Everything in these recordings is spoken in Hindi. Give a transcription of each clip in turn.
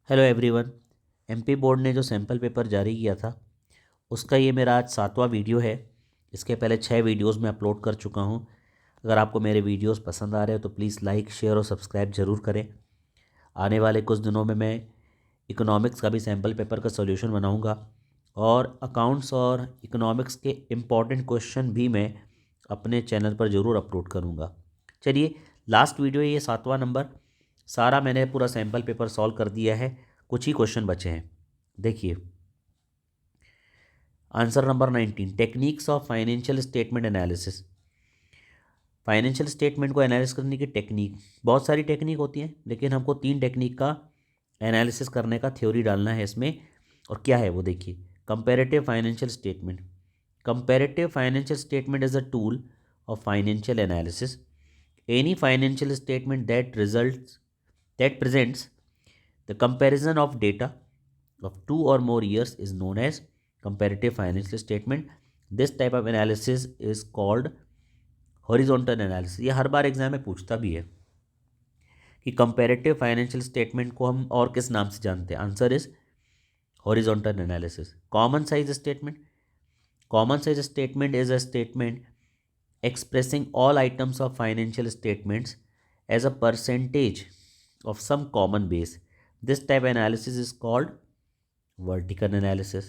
Hello everyone. एमपी बोर्ड ने जो सैम्पल पेपर जारी किया था उसका ये मेरा आज 7वां वीडियो है। इसके पहले 6 वीडियोस मैं अपलोड कर चुका हूँ। अगर आपको मेरे वीडियोस पसंद आ रहे हो तो प्लीज़ लाइक शेयर और सब्सक्राइब ज़रूर करें। आने वाले कुछ दिनों में मैं इकोनॉमिक्स का भी सैम्पल पेपर का सॉल्यूशन बनाऊँगा और अकाउंट्स और इकोनॉमिक्स के इम्पॉर्टेंट क्वेश्चन भी मैं अपने चैनल पर ज़रूर अपलोड करूँगा। चलिए, लास्ट वीडियो ये 7वां नंबर, सारा मैंने पूरा सैम्पल पेपर सॉल्व कर दिया है। कुछ ही क्वेश्चन बचे हैं। देखिए, answer number 19, techniques of financial statement analysis. Financial statement को एनालिसिस करने की टेक्निक, बहुत सारी टेक्निक होती हैं लेकिन हमको 3 टेक्निक का एनालिसिस करने का थ्योरी डालना है इसमें। और क्या है वो देखिए, comparative financial statement. Comparative financial statement is a tool of financial analysis. Any financial statement that presents the comparison of data of 2 or more years is known as comparative financial statement. This type of analysis is called horizontal analysis. ये हर बार एग्जाम में पूछता भी है कि कंपैरेटिव फाइनेंशियल स्टेटमेंट को हम और किस नाम से जानते हैं। Answer is horizontal analysis. Common size statement. Common size statement is a statement expressing all items of financial statements as a percentage of some common base. This type of analysis is called vertical analysis.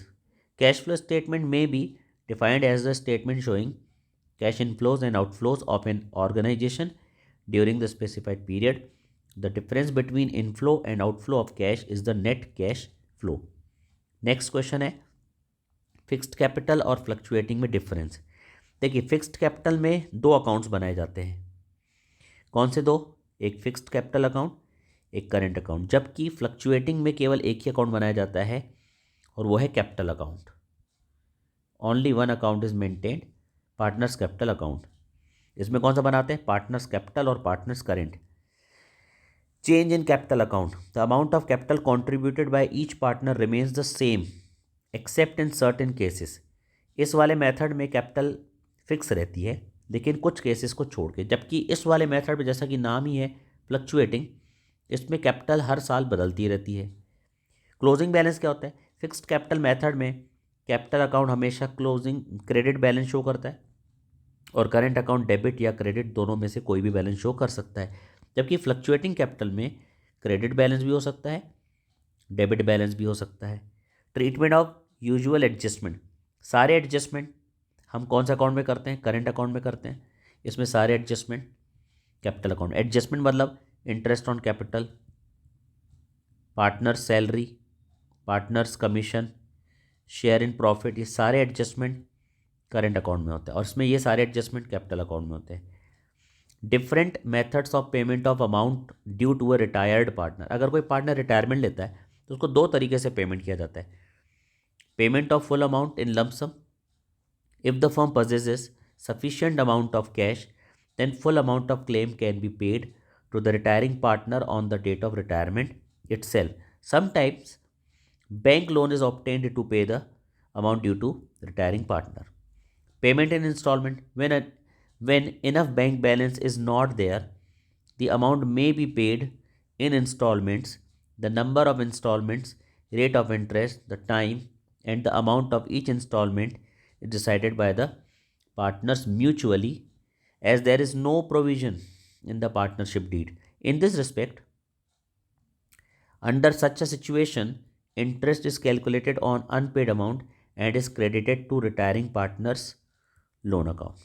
Cash flow statement may be defined as the statement showing cash inflows and outflows of an organization during the specified period. The difference between inflow and outflow of cash is the net cash flow. Next question है, फिक्स्ड कैपिटल और फ्लक्चुएटिंग में डिफरेंस। देखिए, फिक्स्ड कैपिटल में 2 अकाउंट्स बनाए जाते हैं। कौन से 2? एक फिक्स्ड कैपिटल अकाउंट, एक करेंट अकाउंट। जबकि फ्लक्चुएटिंग में केवल एक ही अकाउंट बनाया जाता है और वो है capital account. Only one account is maintained, partners capital account. इसमें कौन सा बनाते हैं? पार्टनर्स कैपिटल और partners current. Change in capital account, the amount of capital contributed by each partner remains the same accept in certain cases. इस वाले मेथड में कैपिटल फिक्स रहती है लेकिन कुछ केसेस को छोड़ के। जबकि इस वाले मेथड में, जैसा कि नाम ही है फ्लक्चुएटिंग, इसमें कैपिटल हर साल बदलती रहती है। क्लोजिंग बैलेंस क्या होता है? फिक्स्ड कैपिटल मेथड में कैपिटल अकाउंट हमेशा क्लोजिंग क्रेडिट बैलेंस शो करता है और करेंट अकाउंट डेबिट या क्रेडिट दोनों में से कोई भी बैलेंस शो कर सकता है। जबकि फ्लक्चुएटिंग कैपिटल में क्रेडिट बैलेंस भी हो सकता है, डेबिट बैलेंस भी हो सकता है। ट्रीटमेंट ऑफ यूजुअल एडजस्टमेंट, सारे एडजस्टमेंट हम कौन सा अकाउंट में करते हैं? करेंट अकाउंट में करते हैं। इसमें सारे एडजस्टमेंट कैपिटल अकाउंट। एडजस्टमेंट मतलब interest on capital, partners salary, partners commission, share in profit, ये सारे एडजस्टमेंट करेंट अकाउंट में होते हैं और इसमें ये सारे एडजस्टमेंट कैपिटल अकाउंट में होते हैं। Different methods of payment of amount due to a retired partner. अगर कोई पार्टनर रिटायरमेंट लेता है तो उसको 2 तरीके से पेमेंट किया जाता है। Payment of full amount in lump sum. If the firm possesses sufficient amount of cash, then full amount of claim can be paid to the retiring partner on the date of retirement itself. Sometimes bank loan is obtained to pay the amount due to retiring partner. Payment in installment. When enough bank balance is not there, the amount may be paid in installments. The number of installments, rate of interest, the time, and the amount of each installment is decided by the partners mutually, as there is no provision in the partnership deed. In this respect, under such a situation, interest is calculated on unpaid amount and is credited to retiring partners loan account.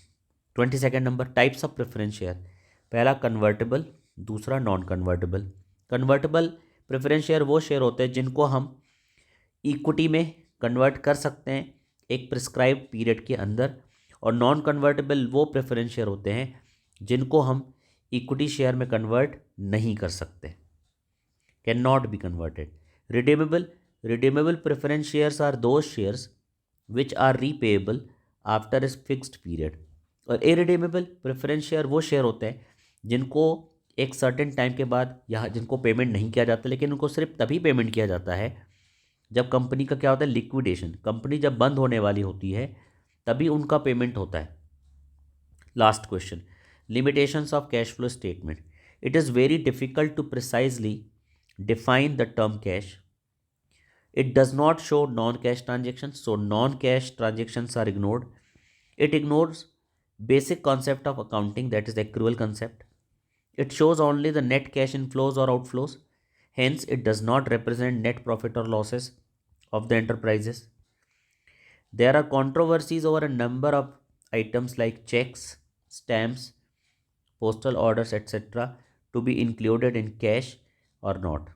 22nd number, types of preference share. पहला कन्वर्टेबल, दूसरा non convertible. Convertible preference share वो शेयर होते हैं जिनको हम इक्विटी में कन्वर्ट कर सकते हैं एक प्रिस्क्राइब पीरियड के अंदर, और नॉन कन्वर्टेबल वो प्रेफरेंस शेयर होते हैं जिनको हम इक्विटी शेयर में कन्वर्ट नहीं कर सकते, can not be converted. Redeemable preference shares are those shares which are repayable after a fixed period. और इरिडीमेबल प्रेफरेंस शेयर वो शेयर होते हैं जिनको एक सर्टेन टाइम के बाद, या जिनको पेमेंट नहीं किया जाता, लेकिन उनको सिर्फ तभी पेमेंट किया जाता है जब कंपनी का क्या होता है, लिक्विडेशन। कंपनी जब बंद होने वाली होती है तभी उनका पेमेंट होता है। Last question, limitations of cash flow statement. It is very difficult to precisely define the term cash. It does not show non-cash transactions, so non-cash transactions are ignored. It ignores basic concept of accounting, that is the accrual concept. It shows only the net cash inflows or outflows. Hence, it does not represent net profit or losses of the enterprises. There are controversies over a number of items like checks, stamps, postal orders, etc., to be included in cash or not.